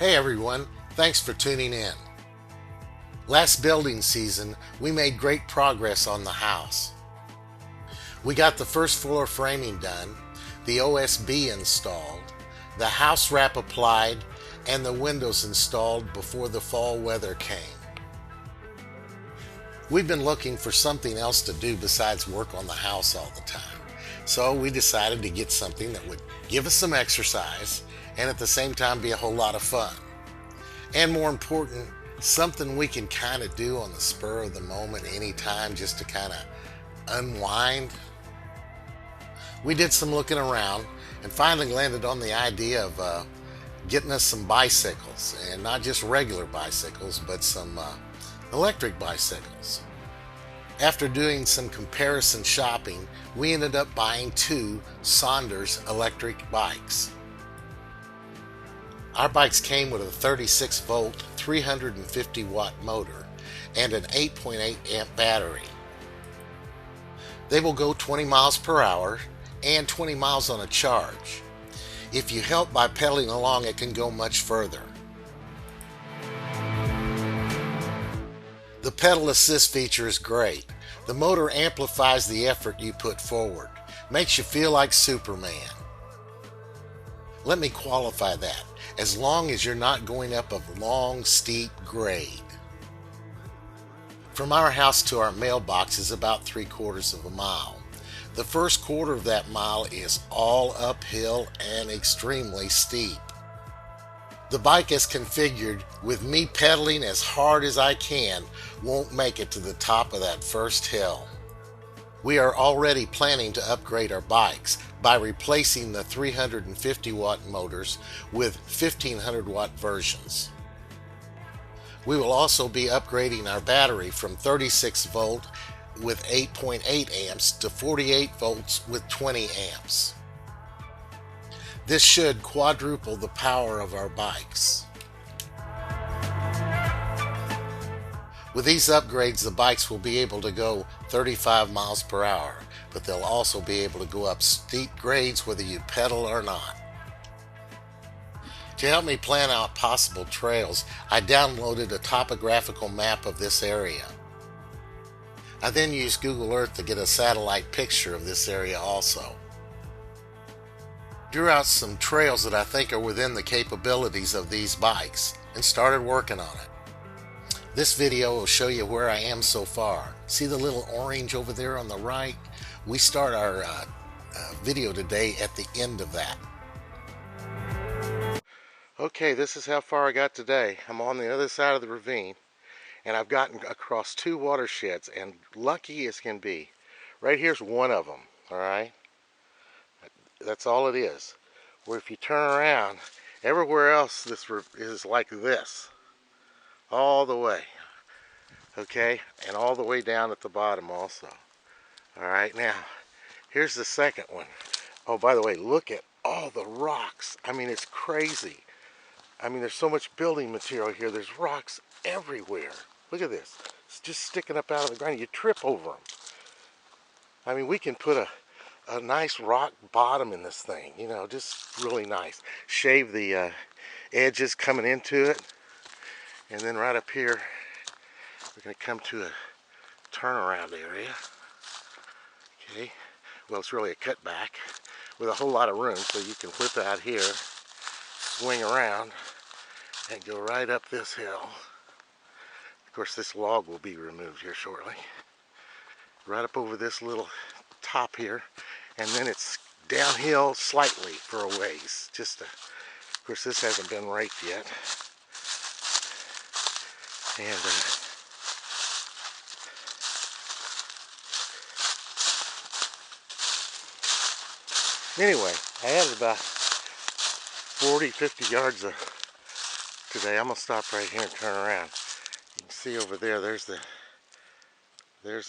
Hey everyone, thanks for tuning in. Last building season, we made great progress on the house. We got the first floor framing done, the OSB installed, the house wrap applied, and the windows installed before the fall weather came. We've been looking for something else to do besides work on the house all the time. So we decided to get something that would give us some exercise and at the same time be a whole lot of fun. And more important, something we can kind of do on the spur of the moment anytime just to kind of unwind. We did some looking around and finally landed on the idea of getting us some bicycles, and not just regular bicycles, but some electric bicycles. After doing some comparison shopping, we ended up buying two Saunders electric bikes. Our bikes came with a 36 volt 350 watt motor and an 8.8 amp battery. They will go 20 miles per hour and 20 miles on a charge. If you help by pedaling along, it can go much further. The pedal assist feature is great. The motor amplifies the effort you put forward, makes you feel like Superman. Let me qualify that, as long as you're not going up a long, steep grade. From our house to our mailbox is about 3/4 of a mile. The first quarter of that mile is all uphill and extremely steep. The bike is configured with me pedaling as hard as I can won't make it to the top of that first hill. We are already planning to upgrade our bikes by replacing the 350 watt motors with 1500 watt versions. We will also be upgrading our battery from 36 volt with 8.8 amps to 48 volts with 20 amps. This should quadruple the power of our bikes. With these upgrades, the bikes will be able to go 35 miles per hour, but they'll also be able to go up steep grades whether you pedal or not. To help me plan out possible trails, I downloaded a topographical map of this area. I then used Google Earth to get a satellite picture of this area also. Drew out some trails that I think are within the capabilities of these bikes and started working on it. This video will show you where I am so far. See the little orange over there on the right? We start our video today at the end of that. Okay, this is how far I got today. I'm on the other side of the ravine, and I've gotten across two watersheds, and lucky as can be. Right here's one of them, all right? That's all it is. Where if you turn around, everywhere else this is like this. All the way. Okay? And all the way down at the bottom also. Alright, now, here's the second one. Oh, by the way, look at all the rocks. I mean, it's crazy. I mean, there's so much building material here. There's rocks everywhere. Look at this. It's just sticking up out of the ground. You trip over them. I mean, we can put a nice rock bottom in this thing, you know, just really nice. Shave the edges coming into it, and then right up here we're going to come to a turnaround area. Okay, well, it's really a cutback with a whole lot of room, so you can whip out here, swing around, and go right up this hill. Of course, this log will be removed here shortly. Right up over this little top here, and then it's downhill slightly for a ways. Of course, this hasn't been raked yet. And anyway, I had about 40-50 yards today. I'm gonna stop right here and turn around. You can see over there, there's the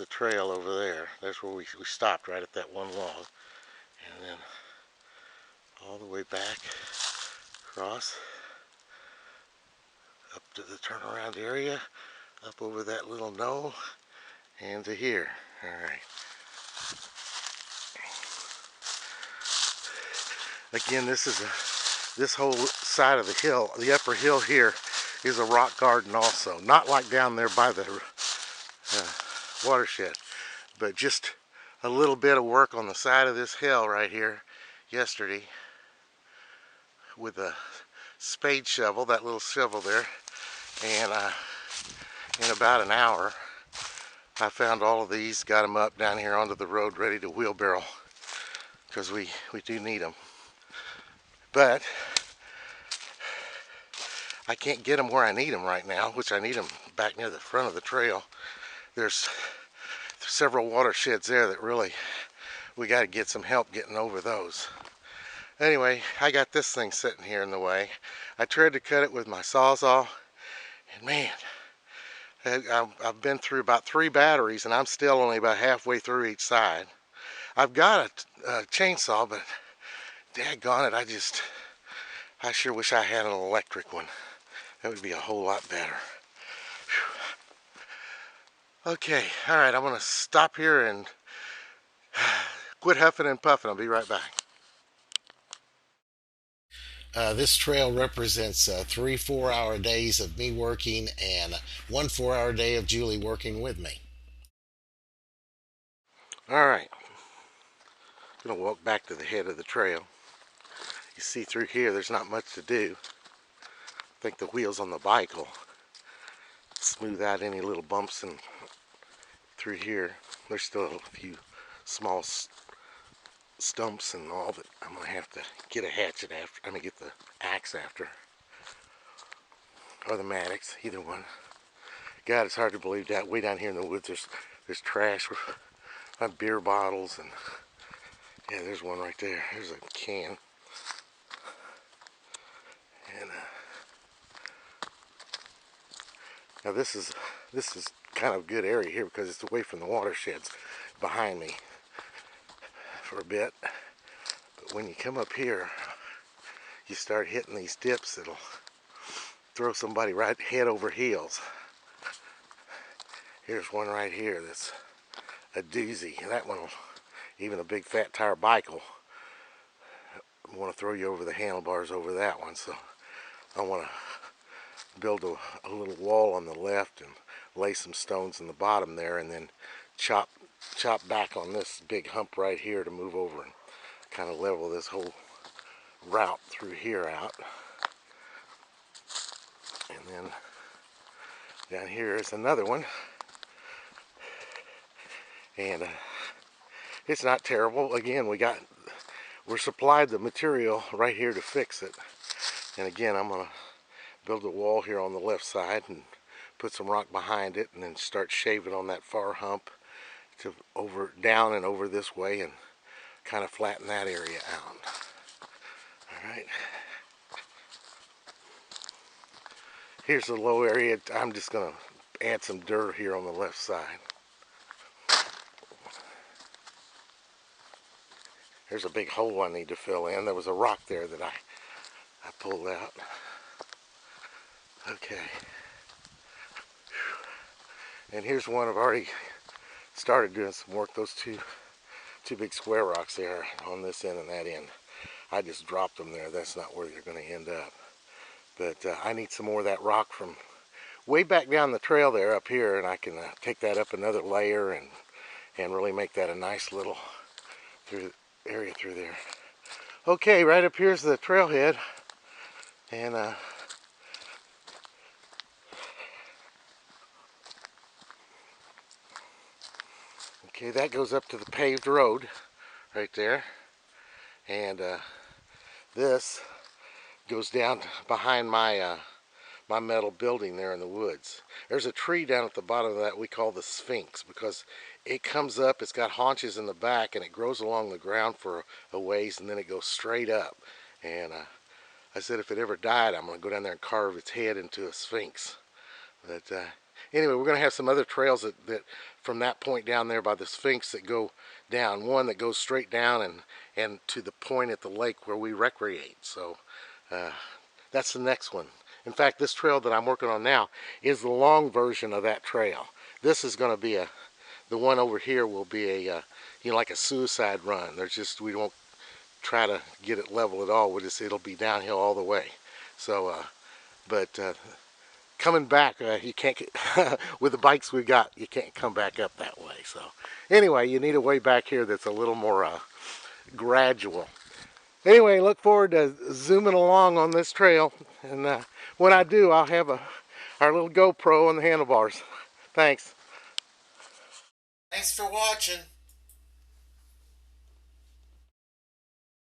trail over there. That's where we stopped, right at that one log. And then all the way back across up to the turnaround area, up over that little knoll, and to here. Alright. Again, this is this whole side of the hill, the upper hill here, is a rock garden also. Not like down there by the watershed, but just a little bit of work on the side of this hill right here yesterday with a spade shovel, that little shovel there, and in about an hour I found all of these, got them up down here onto the road ready to wheelbarrow, because we do need them. But I can't get them where I need them right now, which I need them back near the front of the trail. There's several watersheds there that really, we got to get some help getting over those. Anyway, I got this thing sitting here in the way. I tried to cut it with my Sawzall, and man, I've been through about 3 batteries and I'm still only about halfway through each side. I've got a chainsaw, but daggone it, I sure wish I had an electric one. That would be a whole lot better. Whew. Okay, alright, I'm going to stop here and quit huffing and puffing. I'll be right back. This trail represents 3 4-hour days of me working and 1 4-hour day of Julie working with me. Alright, I'm going to walk back to the head of the trail. You see through here there's not much to do. I think the wheels on the bike will smooth out any little bumps and through here. There's still a few small stumps and all that I'm going to have to get a hatchet after. I'm going to get the axe after. Or the Maddox, either one. God, it's hard to believe that way down here in the woods there's trash, beer bottles, and yeah, there's one right there. There's a can. And now this is kind of a good area here because it's away from the watersheds behind me for a bit. But when you come up here, you start hitting these dips that'll throw somebody right head over heels. Here's one right here that's a doozy. That one, even a big fat tire bike will want to throw you over the handlebars over that one. So I want to build a little wall on the left and lay some stones in the bottom there, and then chop back on this big hump right here to move over and kind of level this whole route through here out. And then down here is another one, and it's not terrible. Again, we're supplied the material right here to fix it. And again, I'm gonna build a wall here on the left side and put some rock behind it, and then start shaving on that far hump to down and over this way, and kind of flatten that area out. All right. Here's the low area. I'm just gonna add some dirt here on the left side. There's a big hole I need to fill in. There was a rock there that I pulled out. Okay. And here's one I've already started doing some work. Those two big square rocks there on this end and that end. I just dropped them there. That's not where they're going to end up. But I need some more of that rock from way back down the trail there up here, and I can take that up another layer and really make that a nice little area through there. Okay, right up here's the trailhead, and okay, that goes up to the paved road right there, and this goes down behind my my metal building there in the woods. There's a tree down at the bottom of that we call the Sphinx, because it comes up, it's got haunches in the back, and it grows along the ground for a ways, and then it goes straight up. And I said if it ever died, I'm going to go down there and carve its head into a Sphinx. But anyway, we're going to have some other trails that from that point down there by the Sphinx that go down. One that goes straight down and to the point at the lake where we recreate. So that's the next one. In fact, this trail that I'm working on now is the long version of that trail. This is going to be the one over here will be a, like a suicide run. There's just, we won't try to get it level at all. It'll be downhill all the way. So, coming back, you can't get, with the bikes we got, you can't come back up that way. So anyway, you need a way back here that's a little more gradual. Anyway, look forward to zooming along on this trail, and when I do, I'll have our little GoPro on the handlebars. Thanks. Thanks for watching.